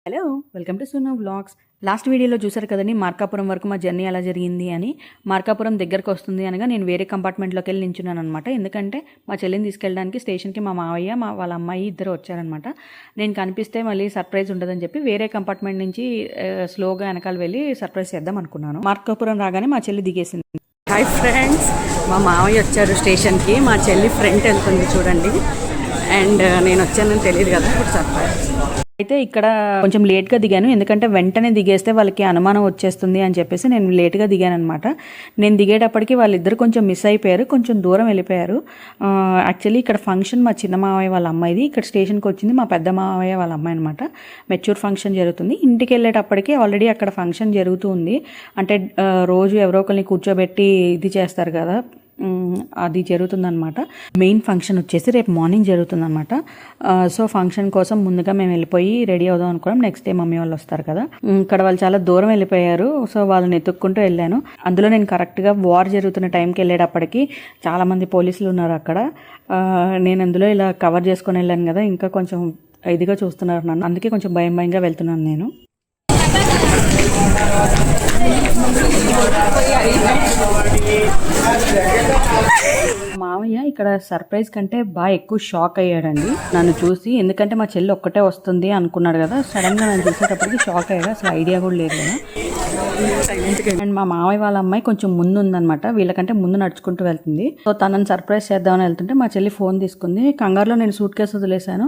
Hello, welcome to Sunu vlogs. Last వీడియోలో చూసారు కదండి, మార్కాపురం వరకు మా జర్నీ ఎలా జరిగింది అని. మార్కాపురం దగ్గరకు వస్తుంది అనగా నేను వేరే కంపార్ట్మెంట్లోకి వెళ్ళి నించున్నాను అనమాట. ఎందుకంటే మా చెల్లిని తీసుకెళ్ళడానికి స్టేషన్కి మా మావయ్య వాళ్ళ అమ్మాయి ఇద్దరు వచ్చారనమాట. నేను కనిపిస్తే మళ్ళీ సర్ప్రైజ్ ఉండదని చెప్పి వేరే కంపార్ట్మెంట్ నుంచి స్లోగా వెనకాల వెళ్ళి సర్ప్రైజ్ చేద్దాం అనుకున్నాను. మార్కాపురం రాగానే మా చెల్లి దిగేసింది. హాయ్ ఫ్రెండ్స్, మా మావయ్య వచ్చారు స్టేషన్కి. మా చెల్లి ఫ్రంట్ వెళ్తుంది చూడండి. అండ్ నేను వచ్చానని తెలియదు కదా, ఇప్పుడు సర్ప్రైజ్. అయితే ఇక్కడ కొంచెం లేట్గా దిగాను, ఎందుకంటే వెంటనే దిగేస్తే వాళ్ళకి అనుమానం వచ్చేస్తుంది అని చెప్పేసి నేను లేట్గా దిగాను అనమాట. నేను దిగేటప్పటికి వాళ్ళిద్దరు కొంచెం మిస్ అయిపోయారు, కొంచెం దూరం వెళ్ళిపోయారు. యాక్చువల్లీ ఇక్కడ ఫంక్షన్ మా చిన్న మావయ్య వాళ్ళ అమ్మాయిది, ఇక్కడ స్టేషన్కి వచ్చింది మా పెద్ద మావయ్య వాళ్ళ అమ్మాయి అనమాట. మెచ్యూర్ ఫంక్షన్ జరుగుతుంది. ఇంటికి వెళ్ళేటప్పటికి ఆల్రెడీ అక్కడ ఫంక్షన్ జరుగుతూ ఉంది. అంటే రోజు ఎవరో ఒకరిని కూర్చోబెట్టి ఇది చేస్తారు కదా, అది జరుగుతుందనమాట. మెయిన్ ఫంక్షన్ వచ్చేసి రేపు మార్నింగ్ జరుగుతుందనమాట. సో ఫంక్షన్ కోసం ముందుగా మేము వెళ్ళిపోయి రెడీ అవుదాం అనుకున్నాం. నెక్స్ట్ డే మమ్మీ వాళ్ళు వస్తారు కదా. ఇక్కడ వాళ్ళు చాలా దూరం వెళ్ళిపోయారు, సో వాళ్ళని ఎత్తుక్కుంటూ వెళ్ళాను. అందులో నేను కరెక్ట్గా వార్ జరుగుతున్న టైంకి వెళ్ళేటప్పటికి చాలా మంది పోలీసులు ఉన్నారు అక్కడ. నేను అందులో ఇలా కవర్ చేసుకొని వెళ్ళాను కదా, ఇంకా కొంచెం ఇదిగా చూస్తున్నారు నన్ను, అందుకే కొంచెం భయంగా వెళ్తున్నాను నేను. మావయ్య ఇక్కడ సర్ప్రైజ్ కంటే బాగా ఎక్కువ షాక్ అయ్యాడండి నన్ను చూసి. ఎందుకంటే మా చెల్లి ఒక్కటే వస్తుంది అనుకున్నాడు కదా, సడన్గా నన్ను చూసేటప్పటికి షాక్ అయ్యాడు. అసలు ఐడియా కూడా లేదు కదా. అండ్ మా మావయ్య వాళ్ళ అమ్మాయి కొంచెం ముందు ఉందనమాట, వీళ్ళకంటే ముందు నడుచుకుంటూ వెళ్తుంది. సో తనని సర్ప్రైజ్ చేద్దామని వెళ్తుంటే మా చెల్లి ఫోన్ తీసుకుంది. కంగారులో నేను సూట్ కేసు వదిలేశాను.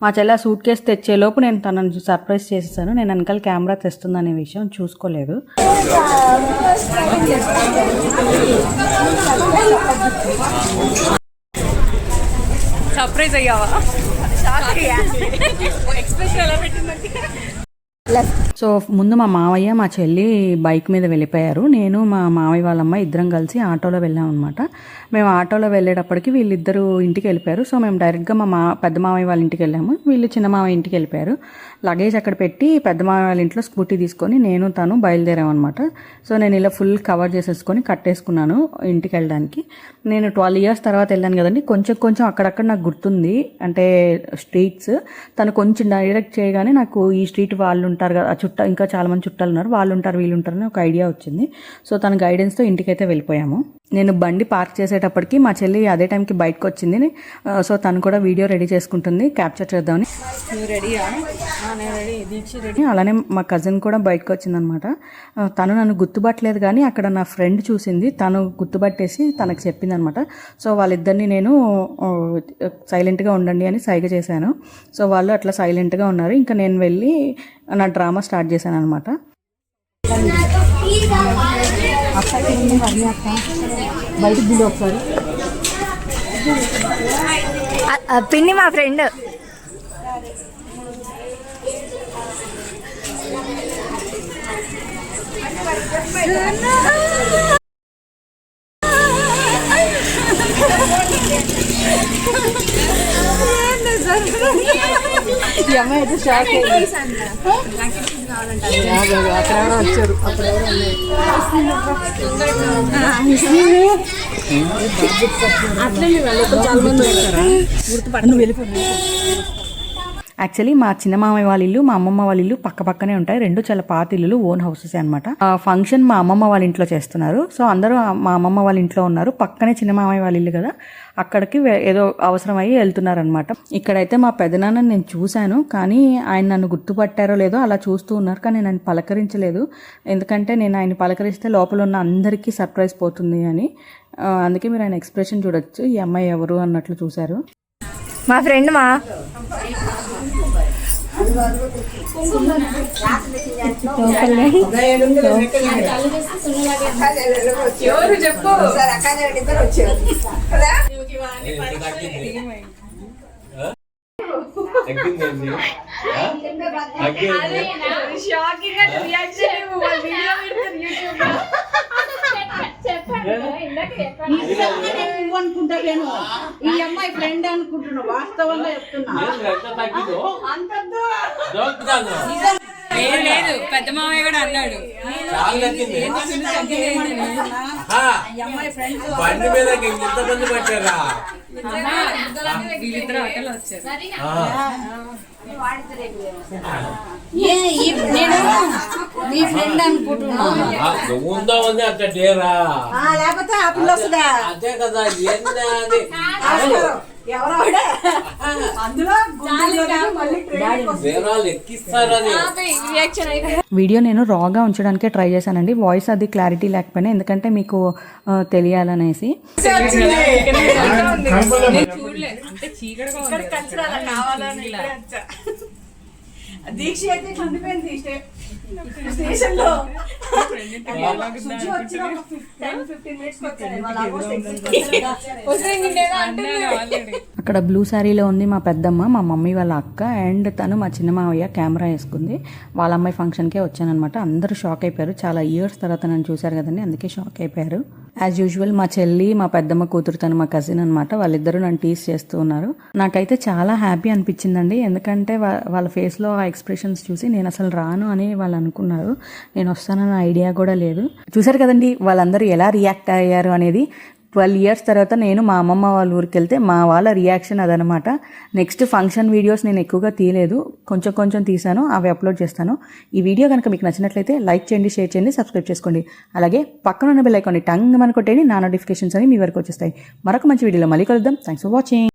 మా చెల్లి ఆ సూట్ కేసు తెచ్చేలోపు నేను తనని సర్ప్రైజ్ చేసేసాను. నేను వెనకాల కెమెరా తెస్తుందనే విషయం చూసుకోలేదు. సర్ప్రైజ్ అయ్యావా? ఎక్స్ప్రెషన్ ఎలా పెట్టిందంటే. సో ముందు మా మావయ్య మా చెల్లి బైక్ మీద వెళ్ళిపోయారు. నేను మా మావయ్య వాళ్ళ అమ్మాయి ఇద్దరం కలిసి ఆటోలో వెళ్ళాం అనమాట. మేము ఆటోలో వెళ్ళేటప్పటికి వీళ్ళిద్దరూ ఇంటికి వెళ్ళిపోయారు. సో మేము డైరెక్ట్గా మా పెద్ద మావయ్య వాళ్ళ ఇంటికి వెళ్ళాము. వీళ్ళు చిన్న మావయ్య ఇంటికి వెళ్ళిపోయారు. లగేజ్ అక్కడ పెట్టి పెద్ద మావయ్య వాళ్ళ ఇంట్లో స్కూటీ తీసుకొని నేను తను బయలుదేరామన్నమాట. సో నేను ఇలా ఫుల్ కవర్ చేసేసుకొని కట్టేసుకున్నాను ఇంటికి వెళ్ళడానికి. నేను 12 years తర్వాత వెళ్ళాను కదండి, కొంచెం అక్కడక్కడ నాకు గుర్తుంది. అంటే స్ట్రీట్స్ తను కొంచెం డైరెక్ట్ చేయగానే నాకు ఈ స్ట్రీట్ వాళ్ళు ఉంటారు కదా, ఇంకా చాలా మంది చుట్టాలు ఉన్నారు, వాళ్ళు ఉంటారు వీళ్ళు ఉంటారు అని ఒక ఐడియా వచ్చింది. సో తన గైడెన్స్తో ఇంటికైతే వెళ్ళిపోయాము. నేను బండి పార్క్ చేసేటప్పటికి మా చెల్లి అదే టైంకి బయటకు వచ్చింది. సో తను కూడా వీడియో రెడీ చేసుకుంటుంది, క్యాప్చర్ చేద్దామని. అలానే మా కజిన్ కూడా బయటకు వచ్చిందనమాట. తను నన్ను గుర్తుపట్టలేదు కానీ అక్కడ నా ఫ్రెండ్ చూసింది, తను గుర్తుపట్టేసి తనకు చెప్పింది అనమాట. సో వాళ్ళిద్దరిని నేను సైలెంట్గా ఉండండి అని సైగ చేశాను. సో వాళ్ళు అట్లా సైలెంట్గా ఉన్నారు. ఇంకా నేను వెళ్ళి నా డ్రామా స్టార్ట్ చేశాను అనమాట. బయటకు దిగు ఒకసారి. పిన్ని మా ఫ్రెండ్. ఈ అమ్మాయి అయితే షాక్ అయ్యింది. అక్కడెవరో వచ్చారు, యాక్చువల్లీ మా చిన్న మామయ్య వాళ్ళ ఇల్లు మా అమ్మమ్మ వాళ్ళ ఇల్లు పక్క పక్కనే ఉంటాయి. రెండు చాలా పాత ఇల్లులు, ఓన్ హౌసెస్ అనమాట. ఫంక్షన్ మా అమ్మమ్మ వాళ్ళ ఇంట్లో చేస్తున్నారు. సో అందరూ మా అమ్మమ్మ వాళ్ళ ఇంట్లో ఉన్నారు. పక్కనే చిన్న మామయ్య వాళ్ళ ఇల్లు కదా, అక్కడికి ఏదో అవసరం అయ్యి వెళ్తున్నారనమాట. ఇక్కడైతే మా పెదనాన్న నేను చూశాను, కానీ ఆయన నన్ను గుర్తుపట్టారో లేదో అలా చూస్తూ ఉన్నారు. కానీ నేను పలకరించలేదు, ఎందుకంటే నేను ఆయన పలకరిస్తే లోపల ఉన్న అందరికీ సర్ప్రైజ్ పోతుంది అని. అందుకే మీరు ఆయన ఎక్స్ప్రెషన్ చూడొచ్చు, ఈ అమ్మాయి ఎవరు అన్నట్లు చూశారు. మా ఫ్రెండ్ మా చెప్పు. అనుకుంటాను ఈ అమ్మాయి ఫ్రెండ్ అనుకుంటున్నా, వాస్తవంగా చెప్తున్నా. లేదు పెద్ద మామయ్య కూడా అన్నాడు. బండి మీద ఎంతమంది పట్టారా? వీళ్ళిద్దరు ఆటోలో వచ్చారు. నేను మీ ఫ్రెండ్ అనుకుంటున్నా ఉందా ఉంది అంత డేరా లేకపోతే ఆ పిల్ల వస్తుందా అదే కదా ఏంది అది ఎవరో అందులో బేరాలు ఎక్కిస్తారని వీడియో నేను రాగా ఉంచడానికే ట్రై చేశానండి, వాయిస్ అది క్లారిటీ లేకపోయినా, ఎందుకంటే మీకు తెలియాలనేసి. దీక్ష అయితే కందిపోయింది స్టేషన్ లో వచ్చి ఒక 10-15 మినిట్స్ అక్కడ బ్లూ శారీలో ఉంది మా పెద్దమ్మ, మా మమ్మీ వాళ్ళ అక్క, అండ్ తను మా చిన్న మావయ్య కెమెరా వేసుకుంది. వాళ్ళ అమ్మాయి ఫంక్షన్కే వచ్చానమాట. అందరూ షాక్ అయిపోయారు, చాలా ఇయర్స్ తర్వాత నన్ను చూశారు కదండి, అందుకే షాక్ అయిపోయారు. యాజ్ యూజువల్ మా చెల్లి, మా పెద్దమ్మ కూతురు, తను మా కజిన్ అనమాట. వాళ్ళిద్దరూ నన్ను టీస్ చేస్తూ ఉన్నారు. నాకైతే చాలా హ్యాపీ అనిపించిందండి, ఎందుకంటే వాళ్ళ ఫేస్లో ఆ ఎక్స్ప్రెషన్స్ చూసి నేను అసలు రాను అని వాళ్ళు అనుకున్నారు. నేను వస్తానన్న ఐడియా కూడా లేదు. చూసారు కదండి వాళ్ళందరూ ఎలా రియాక్ట్ అయ్యారు అనేది. 12 ఇయర్స్ తర్వాత నేను మా అమ్మమ్మ వాళ్ళ ఊరికి వెళ్తే మా వాళ్ళ రియాక్షన్ అదనమాట. నెక్స్ట్ ఫంక్షన్ వీడియోస్ నేను ఎక్కువగా తీయలేదు, కొంచెం తీసాను, అవి అప్లోడ్ చేస్తాను. ఈ వీడియో కనుక మీకు నచ్చినట్లయితే లైక్ చేయండి, షేర్ చేయండి, సబ్స్క్రైబ్ చేసుకోండి. అలాగే పక్కన ఉన్న బెల్ ఐకాన్ని టంగ్ మన కొట్టేయండి, నా నోటిఫికేషన్స్ అని మీ వరకు వచ్చేస్తాయి. మరొక మంచి వీడియోలో మళ్ళీ కలుద్దాం. Thanks for watching.